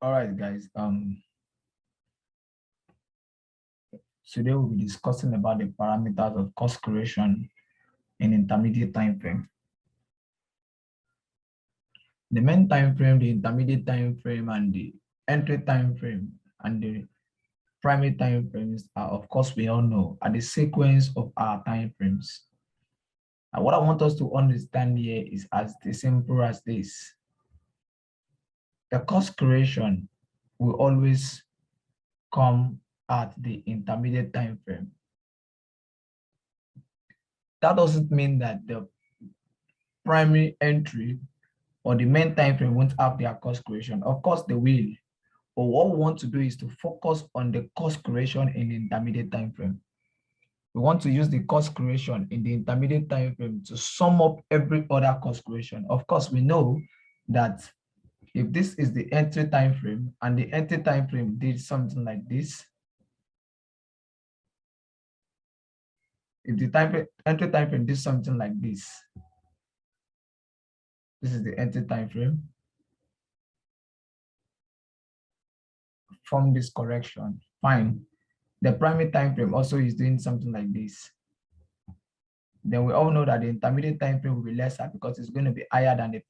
All right, guys. Today we'll be discussing about the parameters of course correction in intermediate time frame. The main time frame, the intermediate time frame, and the entry time frame and the primary time frames are, of course, we all know, are the sequence of our time frames. And what I want us to understand here is as simple as this. The course correction will always come at the intermediate time frame. That doesn't mean that the primary entry or the main time frame won't have their course correction. Of course, they will. But what we want to do is to focus on the course correction in the intermediate time frame. We want to use the course correction in the intermediate time frame to sum up every other course correction. Of course, we know that if this is the entry time frame and the entry time frame did something like this, if the entry time frame did something like this is the entry time frame. From this correction, fine. The primary time frame also is doing something like this. Then we all know that the intermediate time frame will be lesser because it's going to be higher than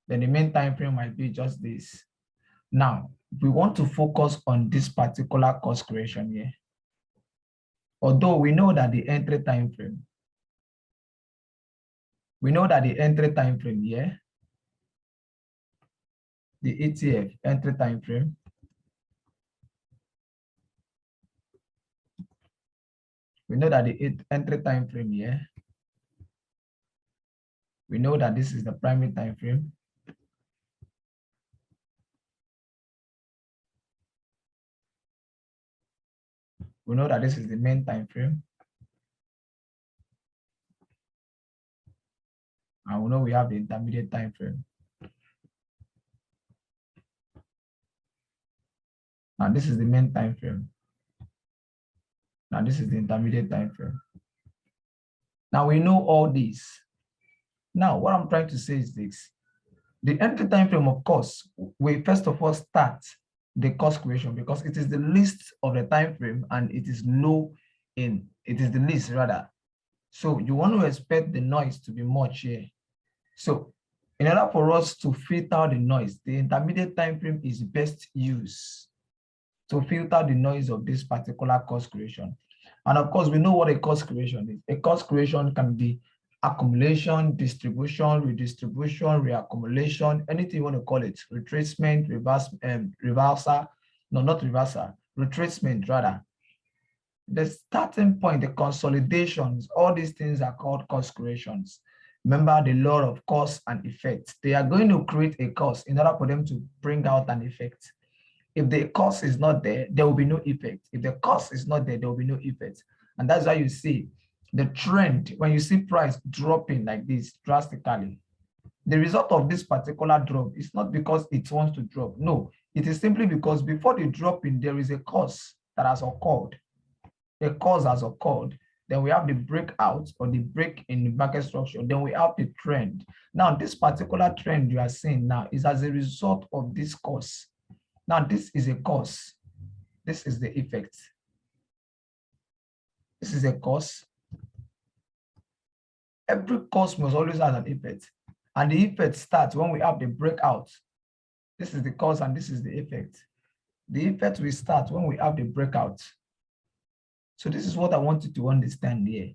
the main time frame might be just this. Now, we want to focus on this particular course correction here. Although we know that the entry time frame, here, the ETF entry time frame, we know that the entry time frame here, we know that this is the primary time frame. We know that this is the main time frame. And we know we have the intermediate time frame. Now this is the main time frame. Now this is the intermediate time frame. Now we know all these. Now what I'm trying to say is this. The entry time frame, of course, we first of all start the course correction because it is the least of the time frame and it is the least rather. So you want to expect the noise to be much here. So in order for us to filter the noise, the intermediate time frame is best used to filter the noise of this particular course correction. And of course, we know what a course correction is. A course correction can be accumulation, distribution, redistribution, reaccumulation, anything you want to call it, retracement, reversal, no, not reversal, retracement rather. The starting point, the consolidations, all these things are called course corrections. Remember the law of cause and effect. They are going to create a cause in order for them to bring out an effect. If the cause is not there, there will be no effect. If the cause is not there, there will be no effect. And that's why you see the trend, when you see price dropping like this drastically, the result of this particular drop is not because it wants to drop. No, it is simply because before the dropping, there is a cause that has occurred. A cause has occurred. Then we have the breakout or the break in the market structure. Then we have the trend. Now, this particular trend you are seeing now is as a result of this cause. Now, this is a cause. This is the effect. This is a cause. Every cause must always have an effect. And the effect starts when we have the breakout. This is the cause and this is the effect. The effect will start when we have the breakout. So this is what I want you to understand here.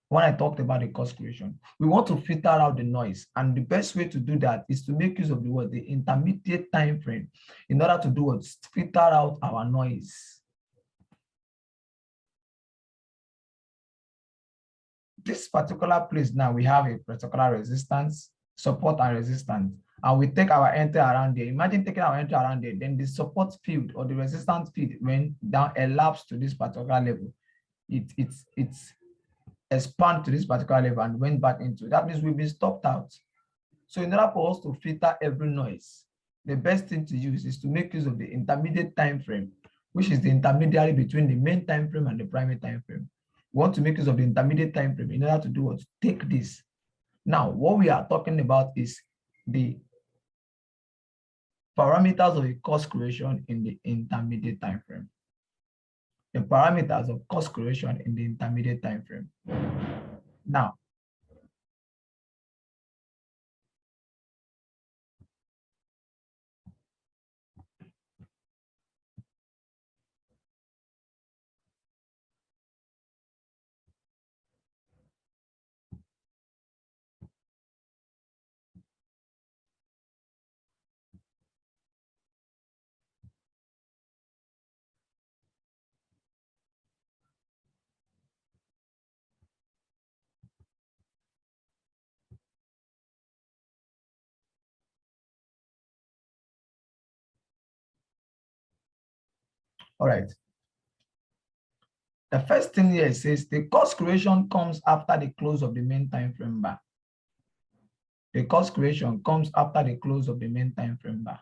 When I talked about the course correction, we want to filter out the noise. And the best way to do that is to make use of the intermediate time frame in order to do what? Filter out our noise. This particular place now, we have a particular resistance, support and resistance. And we take our entry around there. Imagine taking our entry around there, then the support field or the resistance field went down, elapsed to this particular level. It's expand to this particular level and went back into. That means we've been stopped out. So in order for us to filter every noise, the best thing to use is to make use of the intermediate time frame, which is the intermediary between the main time frame and the primary time frame. We want to make use of the intermediate time frame in order to do what? Take this. Now, what we are talking about is the parameters of a cost creation in the intermediate time frame. The parameters of cost creation in the intermediate time frame. Now, all right. The first thing here says the cost creation comes after the close of the main time frame bar. The cost creation comes after the close of the main time frame bar.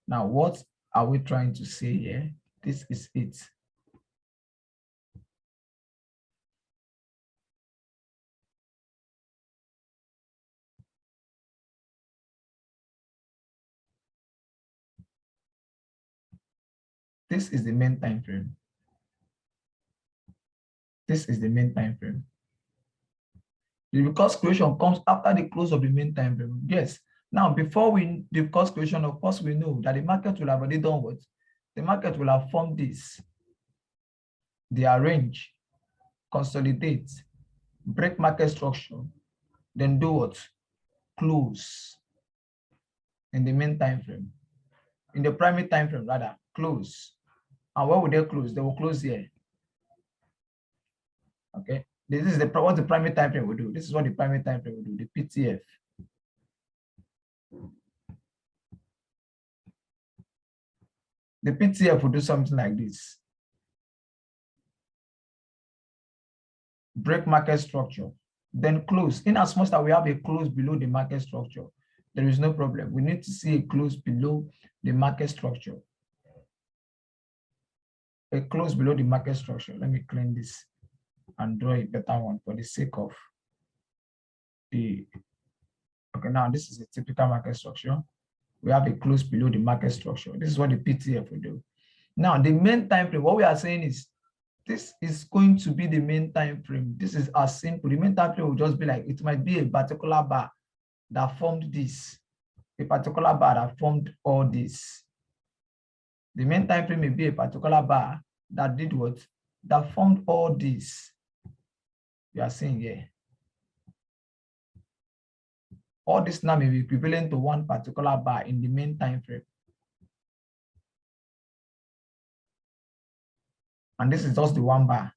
Now, what are we trying to say here? This is it. This is the main time frame. This is the main time frame. The cost creation comes after the close of the main time frame. Yes. Now, before the cost creation, of course, we know that the market will have already done what? The market will have formed this. They arrange, consolidate, break market structure, then do what? Close in the main time frame. In the primary time frame, rather, close. And where will they close? They will close here. Okay. This is what the primary time frame will do. This is what the primary time frame will do, the PTF. The PTF will do something like this. Break market structure, then close. In as much that we have a close below the market structure, there is no problem. We need to see a close below the market structure. A close below the market structure. Let me clean this and draw a better one for the sake of the, okay, now this is a typical market structure. We have a close below the market structure. This is what the PTF will do. Now, the main time frame, what we are saying is, this is going to be the main time frame. This is as simple. The main time frame will just be like, it might be a particular bar that formed this, a particular bar that formed all this. The main time frame may be a particular bar that did what? That formed all this. We are seeing here. All this now may be equivalent to one particular bar in the main time frame. And this is just the one bar.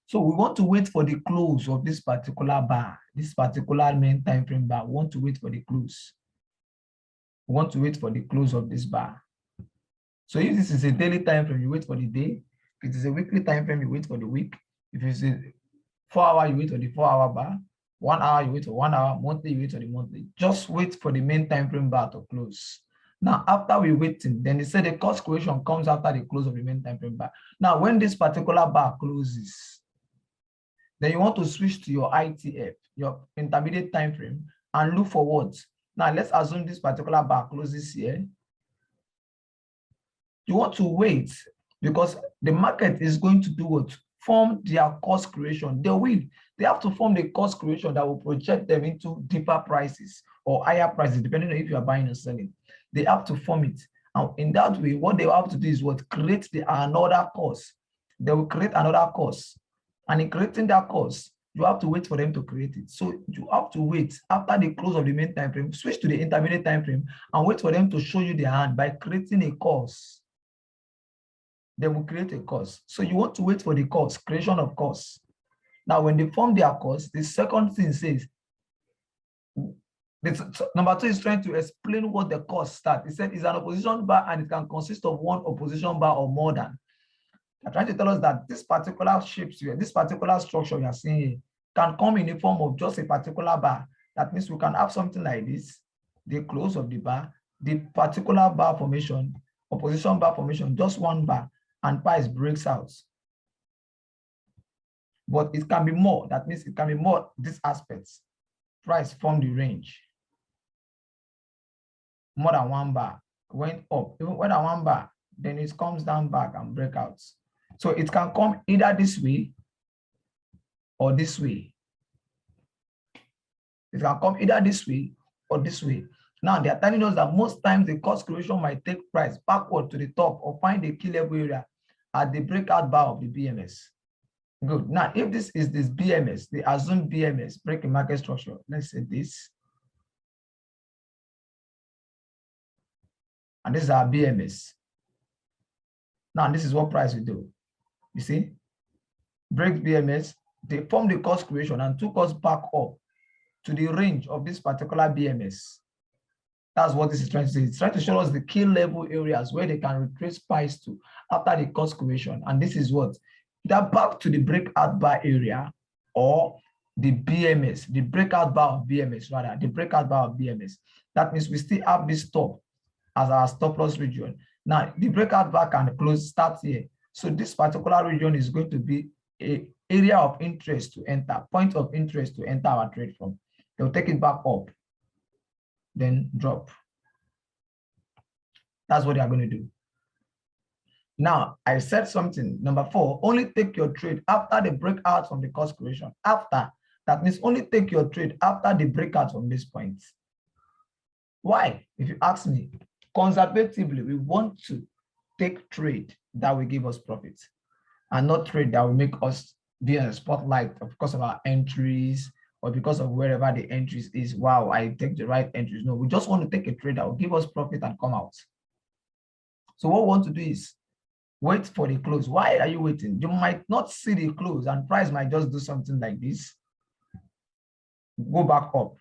So we want to wait for the close of this particular bar, this particular main time frame bar. We want to wait for the close. We want to wait for the close of this bar. So if this is a daily time frame, you wait for the day. If it is a weekly time frame, you wait for the week. If it's a 4 hour, you wait for the 4 hour bar. 1 hour, you wait for 1 hour. Monthly, you wait for the monthly. Just wait for the main time frame bar to close. Now, after we waiting, then they say the cost creation comes after the close of the main time frame bar. Now, when this particular bar closes, then you want to switch to your ITF, your intermediate time frame, and look for what? Now, let's assume this particular bar closes here. You want to wait because the market is going to do what? Form their cost creation. They have to form the cost creation that will project them into deeper prices or higher prices, depending on if you are buying or selling. They have to form it. And in that way, what they have to do is what? Create another cost. They will create another cost. And in creating that cost, you have to wait for them to create it. So you have to wait after the close of the main time frame, switch to the intermediate time frame, and wait for them to show you their hand by creating a cost. They will create a cost. So you want to wait for the cost, creation of cost. Now, when they form their cost, the second thing says, number 2 is trying to explain what the cost start. It said it's an opposition bar and it can consist of one opposition bar or more than. They're trying to tell us that this particular shape here, this particular structure we are seeing here, can come in the form of just a particular bar. That means we can have something like this, the close of the bar, the particular bar formation, opposition bar formation, just one bar, and price breaks out. But it can be more. That means it can be more these aspects. Price form the range. More than one bar. went up. Even when I one bar, then it comes down back and breakouts. So it can come either this way or this way. It can come either this way or this way. Now they are telling us that most times the cost correction might take price backward to the top or find a key level area at the breakout bar of the BMS. Good. Now, if this is this BMS, the assumed BMS, break in market structure, let's say this. And this is our BMS. Now, this is what price we do. You see, breaks BMS, they form the cost creation and took us back up to the range of this particular BMS. That's what this is trying to say. It's trying to show us the key level areas where they can retrace price to after the cost creation. And this is what? That back to the breakout bar area or the BMS, the breakout bar of BMS, rather, the breakout bar of BMS. That means we still have this stop as our stop loss region. Now, the breakout bar can close, start here. So this particular region is going to be an area of interest to enter, point of interest to enter our trade from. They'll take it back up, then drop. That's what they are going to do. Now, I said something, number 4, only take your trade after the breakout from the cost creation. After, that means only take your trade after the breakout from this point. Why? If you ask me, conservatively, we want to take trade that will give us profits and not trade that will make us be in a spotlight because of our entries or because of wherever the entries is. Wow, I take the right entries. No, we just want to take a trade that will give us profit and come out. So what we want to do is wait for the close. Why are you waiting? You might not see the close and price might just do something like this. Go back up.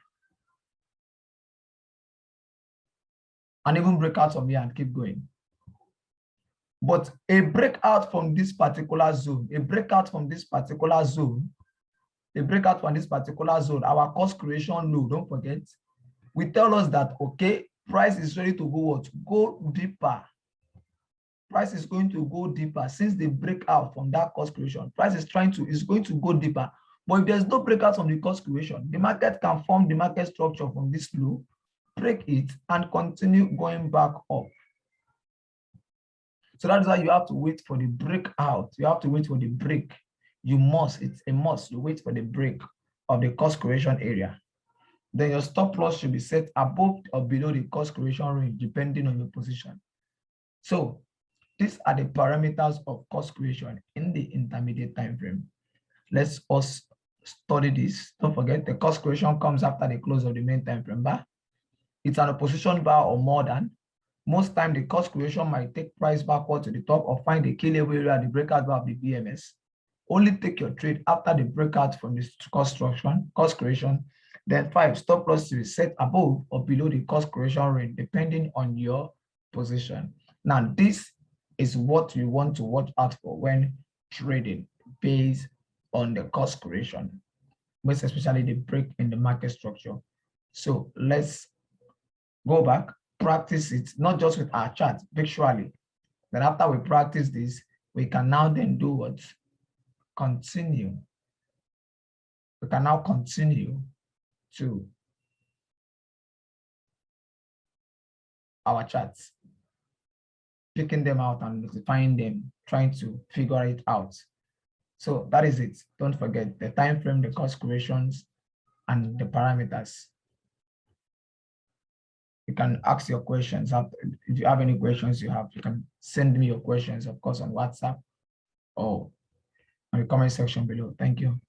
And even break out from here and keep going. But a breakout from this particular zone, a breakout from this particular zone, a breakout from this particular zone, our cost creation low, don't forget, we tell us that, okay, price is ready to go what? Go deeper. Price is going to go deeper since they break out from that cost creation. Price is going to go deeper. But if there's no breakout from the cost creation, the market can form the market structure from this low, break it, and continue going back up. So that's why you have to wait for the breakout. You have to wait for the break. You must, it's a must. You wait for the break of the cost creation area. Then your stop loss should be set above or below the cost creation range, depending on your position. So these are the parameters of cost creation in the intermediate time frame. Let's us study this. Don't forget, the cost creation comes after the close of the main time frame bar. It's an opposition bar or more than. Most time the cost creation might take price backward to the top or find the key level area at the breakout bar of the BMS. Only take your trade after the breakout from this cost creation. Then 5, stop loss to be set above or below the cost creation range, depending on your position. Now, this is what you want to watch out for when trading based on the cost creation, most especially the break in the market structure. So let's go back, practice it, not just with our chart, visually. Then after we practice this, we can now then do what? Continue. We can now continue to our charts, picking them out and notifying them, trying to figure it out. So that is it. Don't forget the time frame, the cost creations, and the parameters. You can ask your questions. If you have any questions you can send me your questions, of course, on WhatsApp or on the comment section below. Thank you.